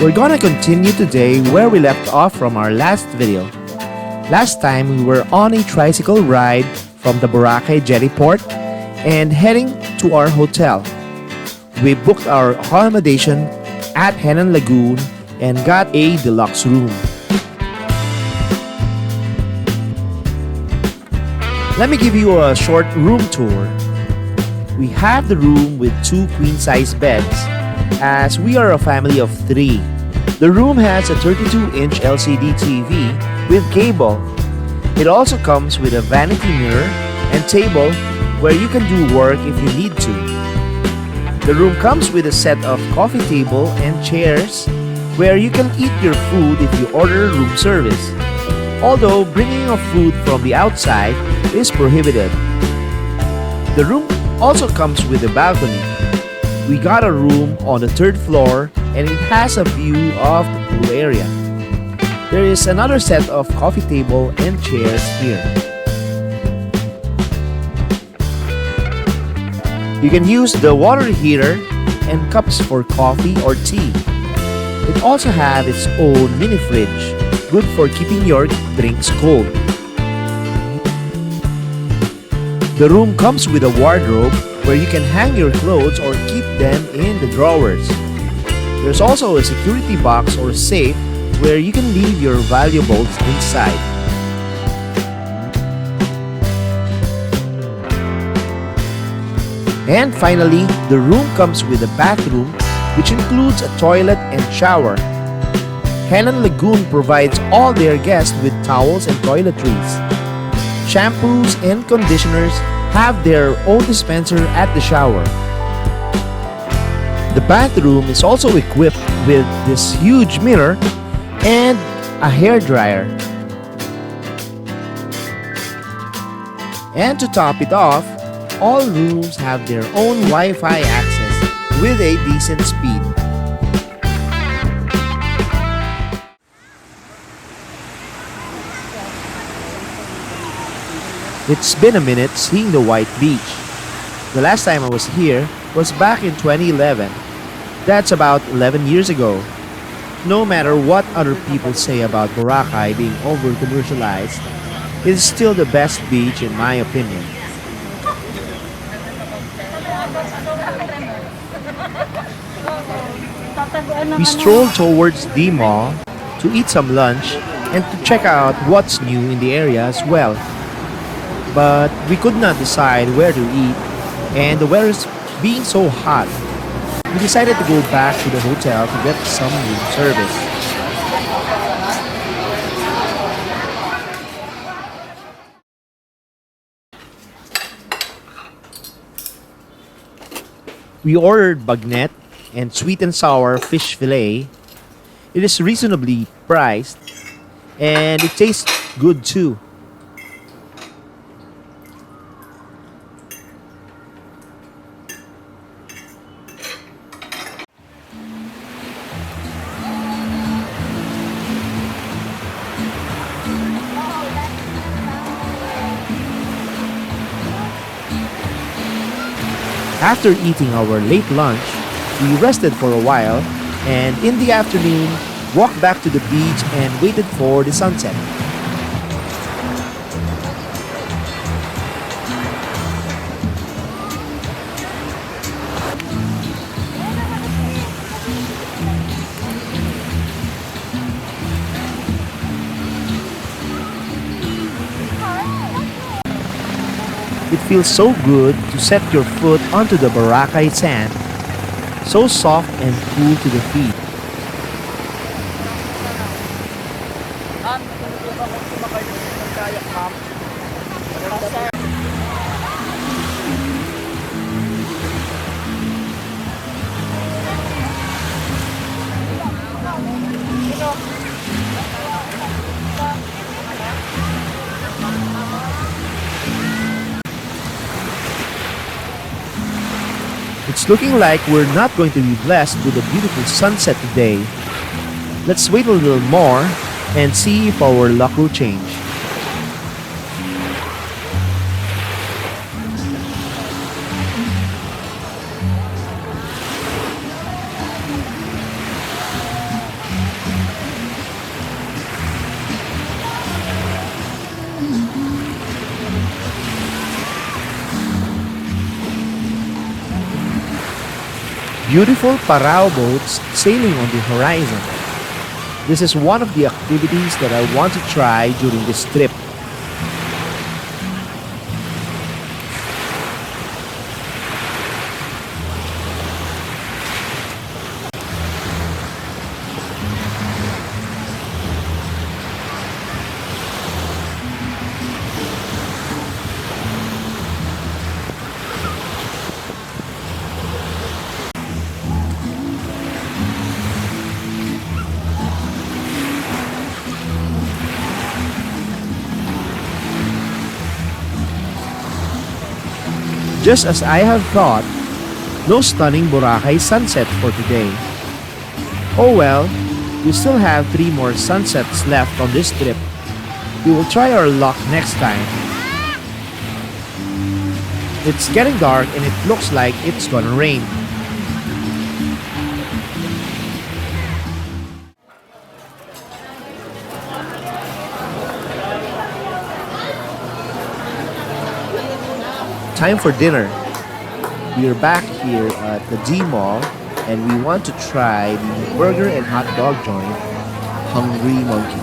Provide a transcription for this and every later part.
We're gonna continue today where we left off from our last video. Last time we were on a tricycle ride from the Boracay Jetty port and heading to our hotel. We booked our accommodation at Henann Lagoon and got a deluxe room. Let me give you a short room tour. We have the room with 2 queen-size beds as we are a family of 3. The room has a 32-inch LCD TV with cable. It also comes with a vanity mirror and table where you can do work if you need to. The room comes with a set of coffee table and chairs where you can eat your food if you order room service. Although bringing of food from the outside is prohibited. The room also comes with a balcony. We got a room on the 3rd floor and it has a view of the pool area. There is another set of coffee table and chairs here. You can use the water heater and cups for coffee or tea. It also has its own mini fridge, good for keeping your drinks cold. The room comes with a wardrobe where you can hang your clothes or keep them in the drawers. There's also a security box or safe where you can leave your valuables inside. And finally, the room comes with a bathroom which includes a toilet and shower. Henann Lagoon provides all their guests with towels and toiletries. Shampoos and conditioners have their own dispenser at the shower. The bathroom is also equipped with this huge mirror and a hair dryer. And to top it off, all rooms have their own Wi-Fi access with a decent speed. It's been a minute seeing the white beach. The last time I was here was back in 2011. That's about 11 years ago. No matter what other people say about Boracay being over-commercialized, it is still the best beach in my opinion. We strolled towards the mall to eat some lunch and to check out what's new in the area as well. But we could not decide where to eat, and the weather being so hot, we decided to go back to the hotel to get some room service. We ordered bagnet and sweet and sour fish fillet. It is reasonably priced, and it tastes good too. After eating our late lunch, we rested for a while and in the afternoon walked back to the beach and waited for the sunset. It feels so good to set your foot onto the Boracay sand, so soft and cool to the feet. It's looking like we're not going to be blessed with a beautiful sunset today. Let's wait a little more and see if our luck will change. Beautiful parao boats sailing on the horizon. This is one of the activities that I want to try during this trip. Just as I have thought, no stunning Boracay sunset for today. Oh well, we still have 3 more sunsets left on this trip. We will try our luck next time. It's getting dark and it looks like it's gonna rain. Time for dinner. We are back here at the D Mall and we want to try the burger and hot dog joint, Hungry Monkey.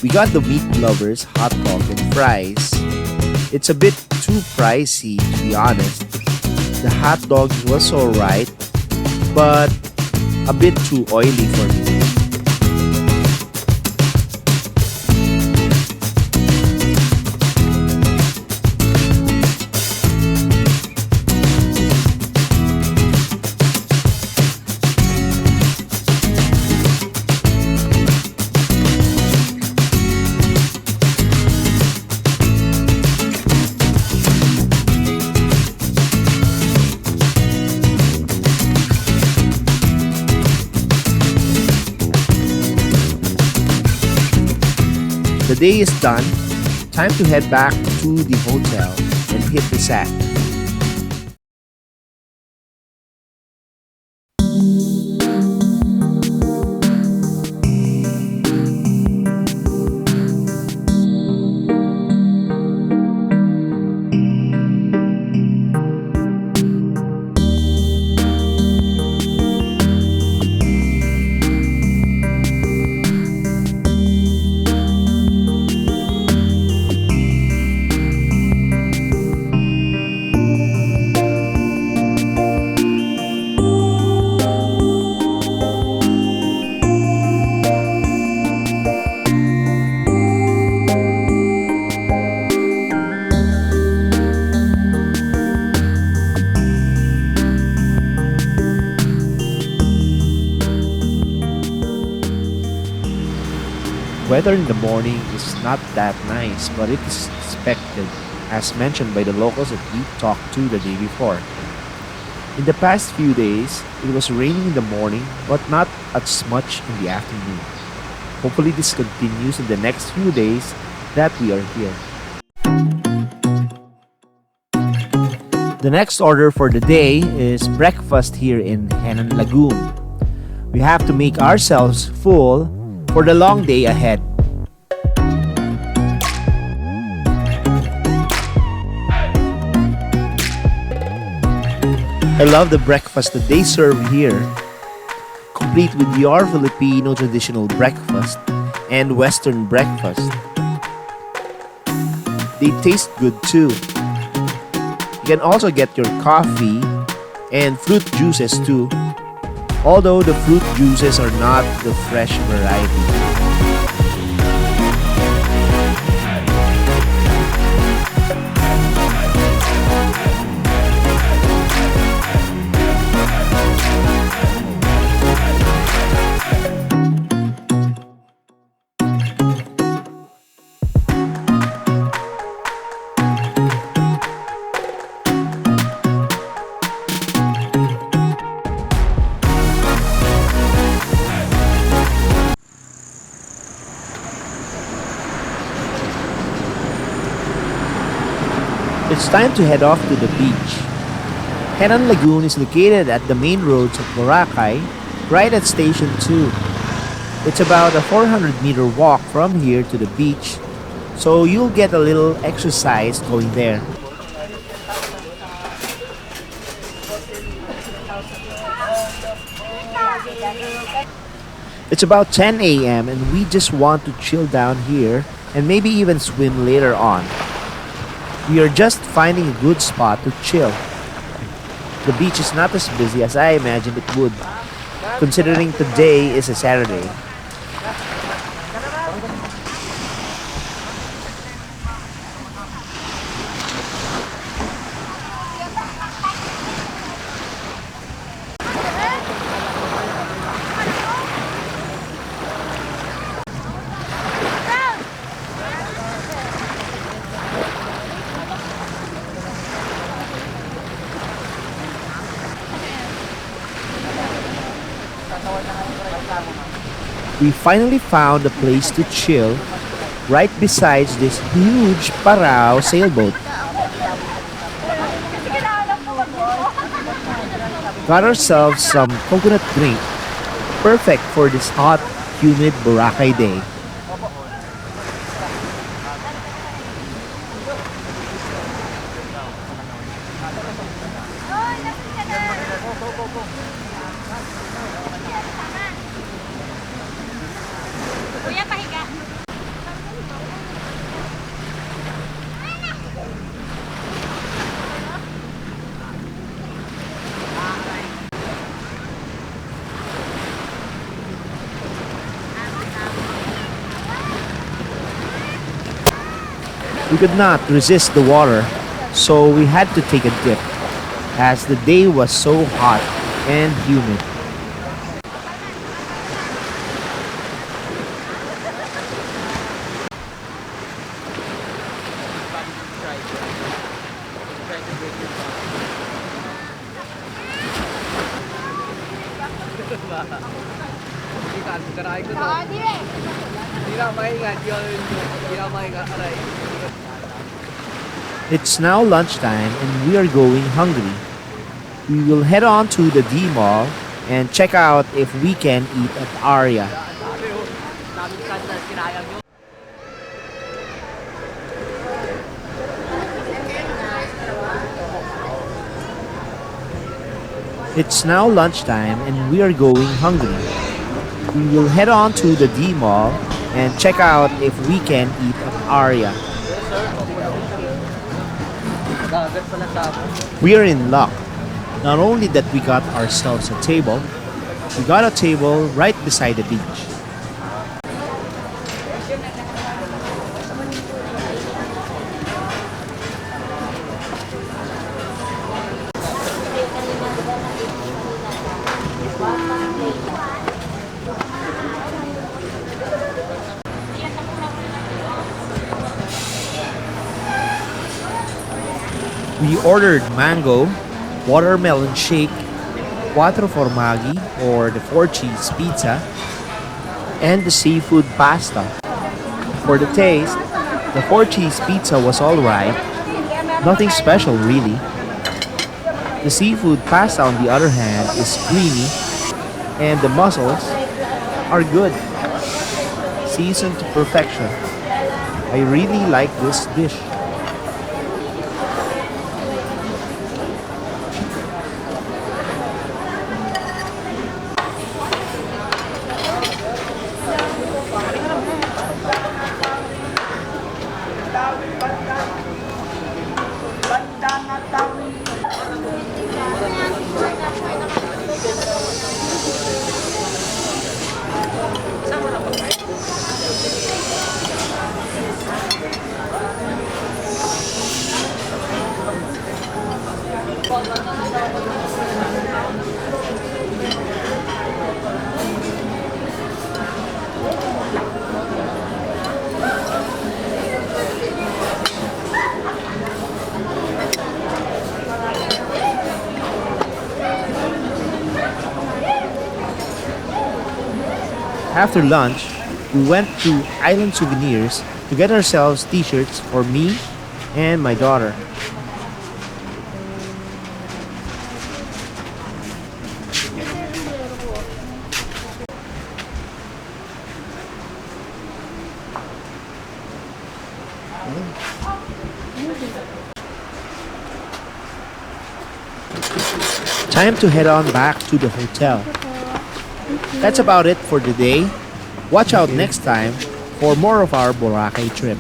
We got the meat lovers hot dog and fries. It's a bit too pricey, to be honest. The hot dog was alright, but a bit too oily for me. The day is done. Time to head back to the hotel and hit the sack. Weather in the morning is not that nice, but it is expected, as mentioned by the locals that we talked to the day before. In the past few days, it was raining in the morning, but not as much in the afternoon. Hopefully this continues in the next few days that we are here. The next order for the day is breakfast here in Henann Lagoon. We have to make ourselves full for the long day ahead. I love the breakfast that they serve here, complete with your Filipino traditional breakfast and Western breakfast. They taste good too. You can also get your coffee and fruit juices too, although the fruit juices are not the fresh variety. It's time to head off to the beach. Henann Lagoon is located at the main roads of Boracay, right at Station 2. It's about a 400-meter walk from here to the beach, so you'll get a little exercise going there. It's about 10 a.m. and we just want to chill down here and maybe even swim later on. We are just finding a good spot to chill. The beach is not as busy as I imagined it would, considering today is a Saturday. We finally found a place to chill right besides this huge Parao sailboat. Got ourselves some coconut drink, perfect for this hot, humid Boracay day. Kuya, pahiga. We could not resist the water, so we had to take a dip, as the day was so hot and humid. It's now lunchtime and we are going hungry. We will head on to the D Mall and check out if we can eat at Aria. It's now lunchtime and we are going hungry. We will head on to the D Mall and check out if we can eat at Aria. We are in luck. Not only that we got ourselves a table, we got a table right beside the beach. We ordered mango, watermelon shake, quattro formaggi or the 4-cheese pizza, and the seafood pasta. For the taste, the 4-cheese pizza was alright, nothing special really. The seafood pasta on the other hand is creamy and the mussels are good, seasoned to perfection. I really like this dish. After lunch, we went to Island Souvenirs to get ourselves t-shirts for me and my daughter. Time to head on back to the hotel. That's about it for today. Watch out next time for more of our Boracay trip.